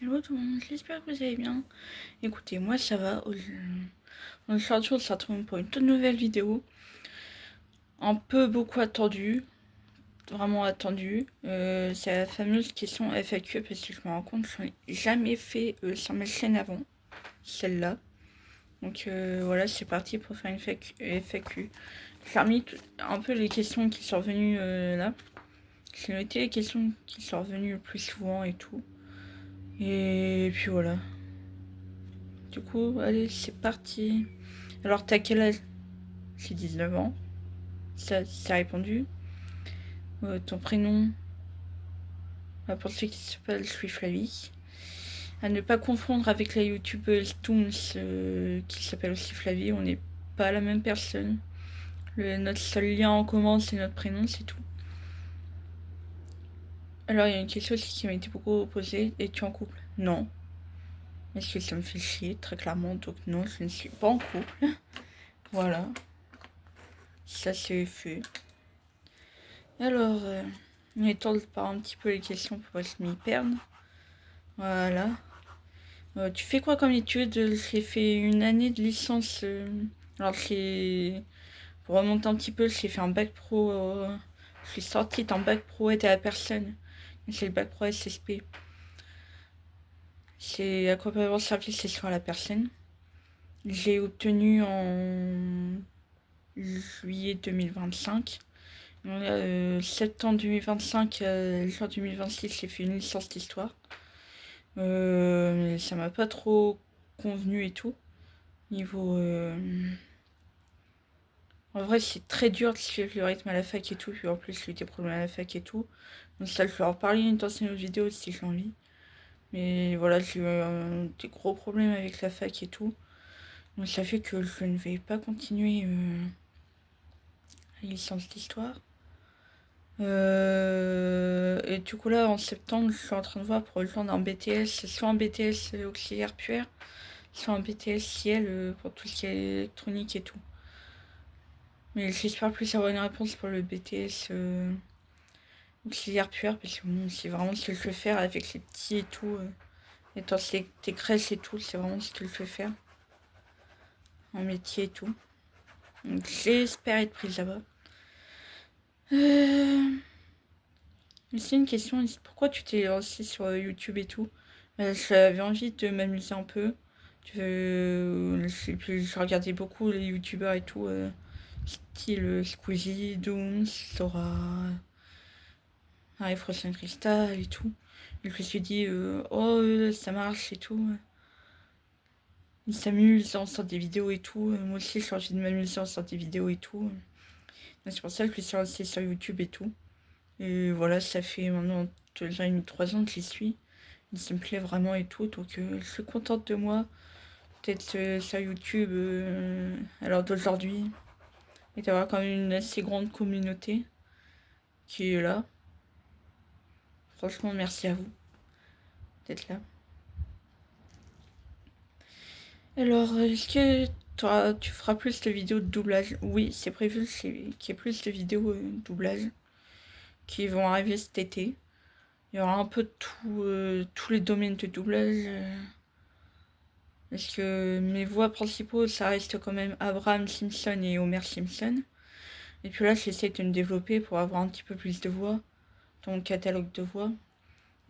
Hello tout le monde, j'espère que vous allez bien. Écoutez, moi ça va. Aujourd'hui, on se retrouve pour une toute nouvelle vidéo. Un peu beaucoup attendue, vraiment attendue. C'est la fameuse question FAQ parce que je me rends compte que je n'en ai jamais fait sur ma chaîne avant, celle-là. Donc voilà, c'est parti pour faire une FAQ. J'ai remis un peu les questions qui sont revenues là. J'ai noté les questions qui sont revenues le plus souvent et tout. Et puis voilà. Du coup, allez, c'est parti. Alors, t'as quel âge? J'ai 19 ans. Ça répondu. Ton prénom? Pour ceux qui s'appellent, je suis Flavie. À ne pas confondre avec la youtubeuse Toons qui s'appelle aussi Flavie. On n'est pas la même personne. Notre seul lien en commun, c'est notre prénom, c'est tout. Alors, il y a une question aussi qui m'a été beaucoup posée. Es-tu en couple? Non. Est-ce que ça me fait chier, très clairement. Donc, non, je ne suis pas en couple. Voilà. Ça, c'est fait. Alors, on étend par un petit peu les questions pour pas se m'y perdre. Voilà. Tu fais quoi comme étude? J'ai fait une année de licence. Alors, pour remonter un petit peu, j'ai fait un bac pro. Je suis sortie d'un bac pro aide à la personne. C'est le bac pro SSP. C'est accompagnement service et soins à la personne. J'ai obtenu en juillet 2025. Septembre 2025, juin 2026, j'ai fait une licence d'histoire. Mais ça m'a pas trop convenu et tout. Niveau. En vrai, c'est très dur de suivre le rythme à la fac et tout. Puis en plus, j'ai eu des problèmes à la fac et tout. Donc, ça, je vais en reparler dans une autre vidéo si j'ai envie. Mais voilà, j'ai eu des gros problèmes avec la fac et tout. Donc, ça fait que je ne vais pas continuer la licence d'histoire. Et du coup là en septembre je suis en train de voir pour rejoindre un BTS, soit un BTS auxiliaire puère, soit un BTS ciel pour tout ce qui est électronique et tout. Mais j'espère plus avoir une réponse pour le BTS auxiliaire puère parce que bon, c'est vraiment ce que je veux faire avec les petits et tout. Étant tes crèches et tout, c'est vraiment ce que je veux faire en métier et tout. Donc j'espère être prise là-bas. C'est une question, pourquoi tu t'es lancé sur YouTube et tout? J'avais envie de m'amuser un peu. Je regardais beaucoup les youtubeurs et tout, style Squeezie, Dooms, Sora, Harry Frost Crystal et tout. Et je me suis dit, ça marche et tout. Ils s'amusent en sortant des vidéos et tout. Moi aussi, j'ai envie de m'amuser en sortant des vidéos et tout. C'est pour ça que je me suis lancée sur YouTube et tout. Et voilà, ça fait maintenant 2 ans et demi, 3 ans que j'y suis. Et ça me plaît vraiment et tout. Donc je suis contente de moi d'être sur YouTube à l'heure d'aujourd'hui. Et d'avoir quand même une assez grande communauté qui est là. Franchement, merci à vous d'être là. Alors, est-ce que tu feras plus de vidéos de doublage? Oui, c'est prévu qu'il y ait plus de vidéos de doublage qui vont arriver cet été. Il y aura un peu de tous les domaines de doublage. Parce que mes voix principaux, ça reste quand même Abraham Simpson et Homer Simpson. Et puis là, j'essaie de me développer pour avoir un petit peu plus de voix dans le catalogue de voix.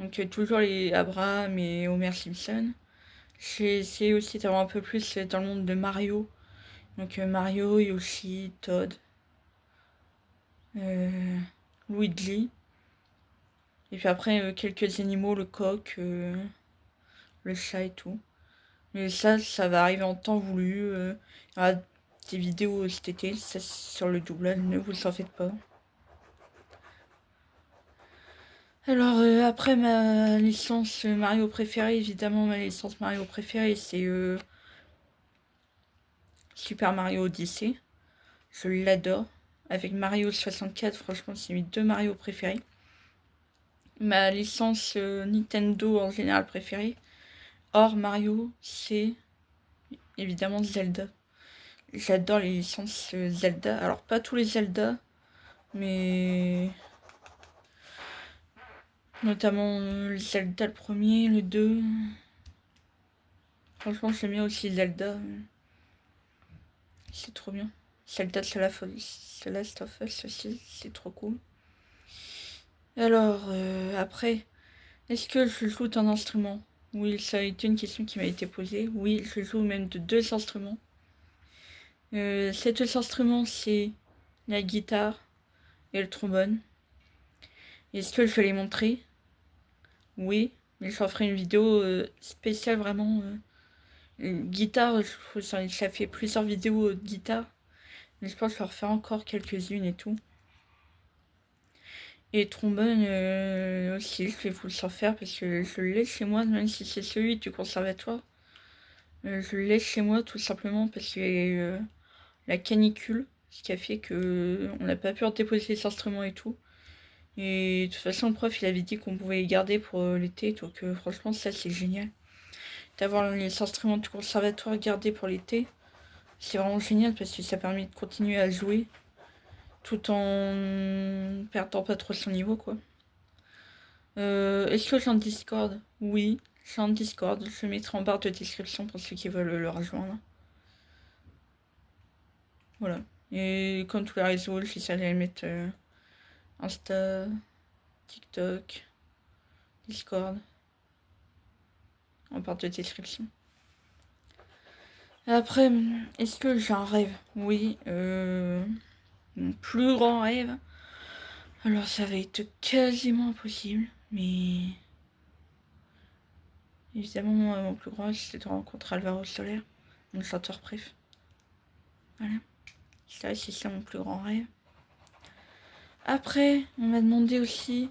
Donc toujours les Abraham et Homer Simpson. J'ai essayé aussi d'avoir un peu plus dans le monde de Mario. Donc Mario, Yoshi, Todd, Luigi. Et puis après, quelques animaux, le coq, le chat et tout. Mais ça va arriver en temps voulu. Il y aura des vidéos cet été, ça, sur le doublage, ne vous en faites pas. Alors après ma licence Mario préférée, évidemment ma licence Mario préférée c'est Super Mario Odyssey. Je l'adore. Avec Mario 64, franchement c'est mes deux Mario préférés. Ma licence Nintendo en général préférée, hors Mario, c'est évidemment Zelda. J'adore les licences Zelda. Alors pas tous les Zelda, mais Notamment le Zelda le premier, le 2. Franchement, j'aime bien aussi Zelda. C'est trop bien. Zelda The Last of Us aussi, c'est trop cool. Alors, après, est-ce que je joue d'un instrument? Oui, ça a été une question qui m'a été posée. Oui, je joue même de 2 instruments. Ces 2 instruments, c'est la guitare et le trombone. Est-ce que je vais les montrer? Oui, mais je ferai une vidéo spéciale vraiment. Guitare, ça fait plusieurs vidéos de guitare. Mais je pense que je vais refaire encore quelques-unes et tout. Et trombone aussi, je vais vous le faire parce que je l'ai chez moi, même si c'est celui du conservatoire. Je l'ai chez moi tout simplement parce que la canicule, ce qui a fait que on n'a pas pu en déposer les instruments et tout. Et de toute façon, le prof il avait dit qu'on pouvait les garder pour l'été, donc franchement, ça c'est génial. D'avoir les instruments du conservatoire gardés pour l'été, c'est vraiment génial parce que ça permet de continuer à jouer tout en perdant pas trop son niveau, quoi. Est-ce que j'ai un Discord? Oui, j'ai un Discord. Je le mettrai en barre de description pour ceux qui veulent le rejoindre. Voilà. Et comme tous les réseaux, j'essaie de les mettre Insta, TikTok, Discord en barre de description. Après, est-ce que j'ai un rêve? Oui. Mon plus grand rêve. Alors ça va être quasiment impossible, mais évidemment mon plus grand rêve c'était de rencontrer Alvaro Soler, mon chanteur préf. Voilà. Ça c'est ça mon plus grand rêve. Après, on m'a demandé aussi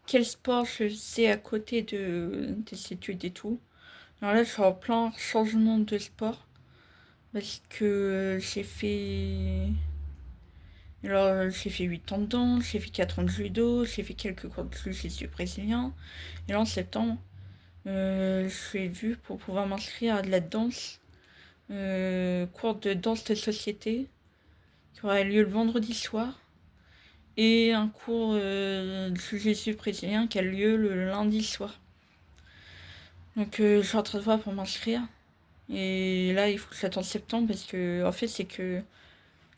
quel sport je faisais à côté des études et tout. Alors là, je suis en plein changement de sport parce que j'ai fait. Alors, j'ai fait 8 ans de danse, j'ai fait 4 ans de judo, j'ai fait quelques cours de jiu-jitsu brésilien. Et là, en septembre, je suis vu pour pouvoir m'inscrire à de la danse, cours de danse de société, qui aura lieu le vendredi soir. Et un cours de jiu-jitsu brésilien qui a lieu le lundi soir. Donc je suis en train de voir pour m'inscrire. Et là, il faut que j'attende septembre parce que, en fait, c'est que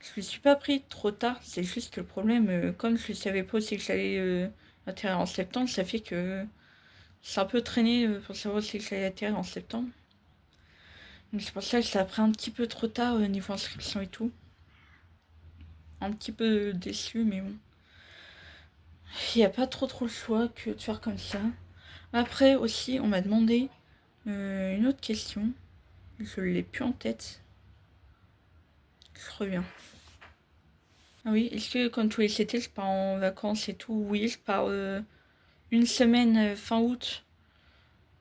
je ne suis pas pris trop tard. C'est juste que le problème, comme je ne savais pas aussi que j'allais atterrir en septembre, ça fait que c'est un peu traîné pour savoir si j'allais atterrir en septembre. Donc c'est pour ça que ça a pris un petit peu trop tard au niveau inscription et tout. Un petit peu déçu, mais bon. Il n'y a pas trop le choix que de faire comme ça. Après aussi, on m'a demandé une autre question. Je l'ai plus en tête. Je reviens. Ah oui, est-ce que comme tous les étés, je pars en vacances et tout? Oui, je pars une semaine fin août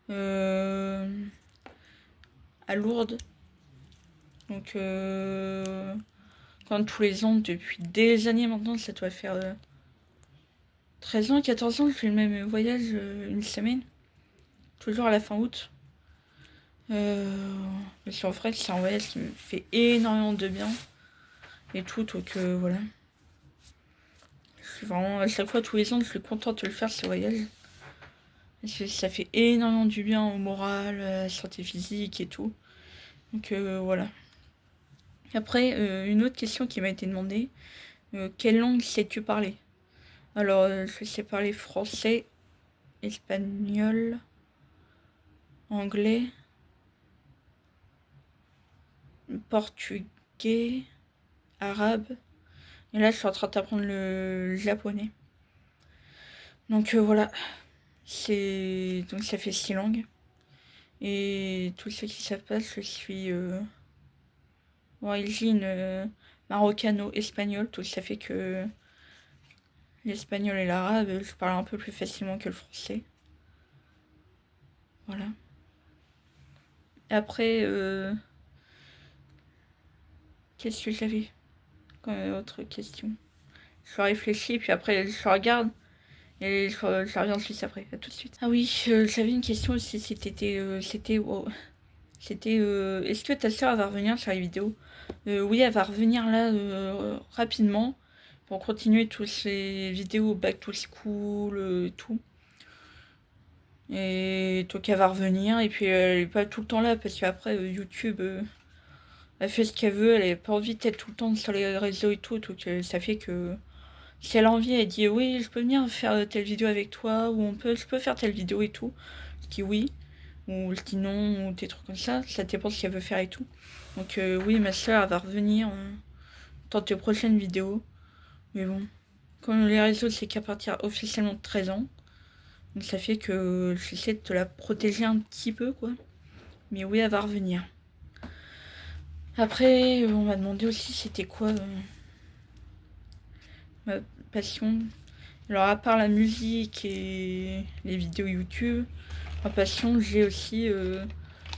à Lourdes. Donc comme tous les ans, depuis des années maintenant, ça doit faire 13 ans, 14 ans, je fais le même voyage une semaine. Toujours à la fin août. Parce qu'en vrai, c'est un voyage qui me fait énormément de bien. Et tout, donc voilà. Je suis vraiment, à chaque fois, tous les ans, je suis contente de le faire, ce voyage. Parce que ça fait énormément du bien au moral, à la santé physique et tout. Donc voilà. Après, une autre question qui m'a été demandée. Quelle langue sais-tu parler? Alors, je sais parler français, espagnol, anglais, portugais, arabe. Et là, je suis en train d'apprendre le japonais. Donc voilà. Donc ça fait 6 langues. Et tous ceux qui savent pas, je suis d'origine maroccano-espagnole. Donc ça fait que l'espagnol et l'arabe, je parle un peu plus facilement que le français. Voilà. Après, qu'est-ce que j'avais comme autre question? Je réfléchis, puis après je regarde. Et je reviens juste après, à tout de suite. Ah oui, j'avais une question aussi, est-ce que ta soeur va revenir sur les vidéos? Oui, elle va revenir là rapidement. pour continuer toutes ces vidéos back to school et tout. Et donc elle va revenir, et puis elle est pas tout le temps là, parce qu'après YouTube, elle fait ce qu'elle veut, elle a pas envie d'être tout le temps sur les réseaux et tout, donc ça fait que si elle a envie, elle dit oui, je peux venir faire telle vidéo avec toi, ou je peux faire telle vidéo et tout. Je dis oui, ou je dis non, ou des trucs comme ça dépend de ce qu'elle veut faire et tout. Donc oui, ma soeur, elle va revenir dans tes prochaines vidéos. Mais bon, comme les réseaux, c'est qu'à partir officiellement de 13 ans. Donc ça fait que j'essaie de te la protéger un petit peu, quoi. Mais oui, elle va revenir. Après, on m'a demandé aussi c'était quoi ma passion. Alors à part la musique et les vidéos YouTube, ma passion, j'ai aussi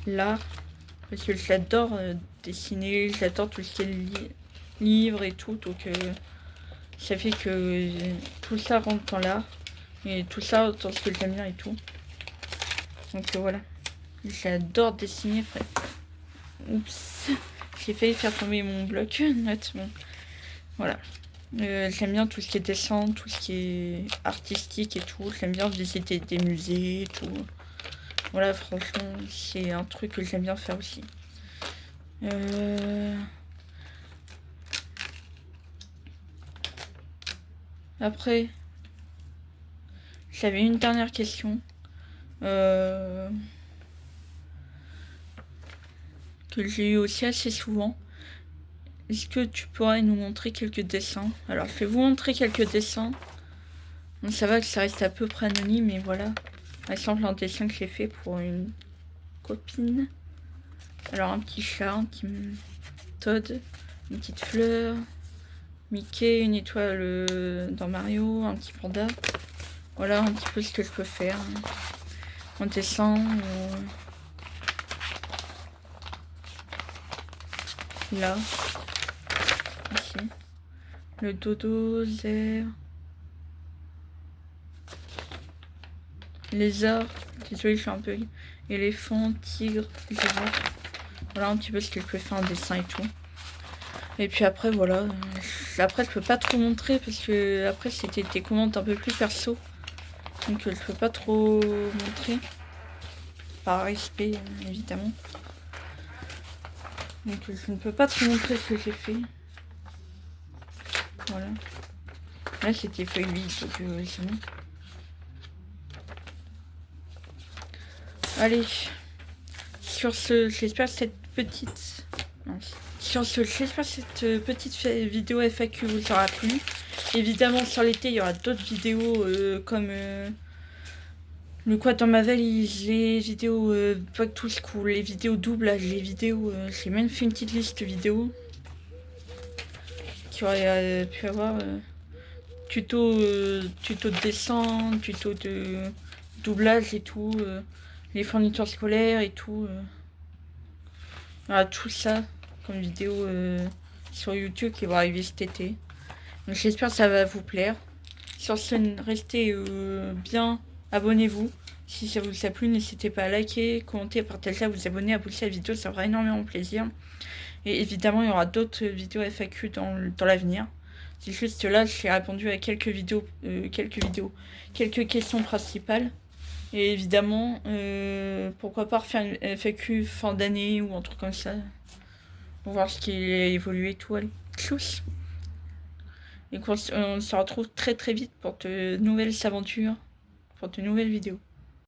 l'art. Parce que j'adore dessiner, j'adore tout ce qui est livres et tout. Donc ça fait que tout ça rentre dans l'art. Et tout ça dans ce que j'aime bien et tout. Donc voilà. J'adore dessiner, frère. Oups. J'ai failli faire tomber mon bloc note. Bon. Voilà. J'aime bien tout ce qui est dessin, tout ce qui est artistique et tout. J'aime bien visiter des musées et tout. Voilà, franchement, c'est un truc que j'aime bien faire aussi. Après, j'avais une dernière question. Que j'ai eu aussi assez souvent. Est-ce que tu pourrais nous montrer quelques dessins? Alors, je vais vous montrer quelques dessins. Donc, ça va que ça reste à peu près anonyme, mais voilà. Par exemple, un dessin que j'ai fait pour une copine. Alors, un petit chat, un petit Todd, une petite fleur, Mickey, une étoile dans Mario, un petit panda. Voilà un petit peu ce que je peux faire. Un dessin. Là. Ici. Le dodo, zèbre. Lézard. Désolé, je suis un peu. Éléphant, tigre, girafe. Voilà un petit peu ce que je peux faire en dessin et tout. Et puis après, voilà. Après, je peux pas trop montrer parce que après, c'était des commentaires un peu plus perso. Donc, je peux pas trop montrer. Par respect, évidemment. Donc, je ne peux pas trop montrer ce que j'ai fait. Voilà. Là, c'était feuille 8, donc c'est bon. Allez. Sur ce, j'espère que cette petite... Sur ce, j'espère que cette petite vidéo FAQ vous aura plu. Évidemment, sur l'été, il y aura d'autres vidéos comme le quoi dans ma valise, les vidéos back to school, les vidéos doublage, les vidéos... j'ai même fait une petite liste de vidéos qui aurait pu avoir tuto de dessin, tuto de doublage et tout, les fournitures scolaires et tout. Voilà, tout ça comme vidéo sur YouTube qui va arriver cet été. Donc j'espère que ça va vous plaire. Sur ce, restez bien, abonnez-vous. Si ça vous a plu, n'hésitez pas à liker, commenter, partager, à vous abonner, à pousser la vidéo, ça fera énormément plaisir. Et évidemment, il y aura d'autres vidéos FAQ dans l'avenir. C'est juste là, j'ai répondu à quelques questions principales. Et évidemment, pourquoi pas refaire une FAQ fin d'année ou un truc comme ça. Pour voir ce qui a évolué et tout. Allez, tchuss. Et on se retrouve très très vite pour de nouvelles aventures, pour de nouvelles vidéos.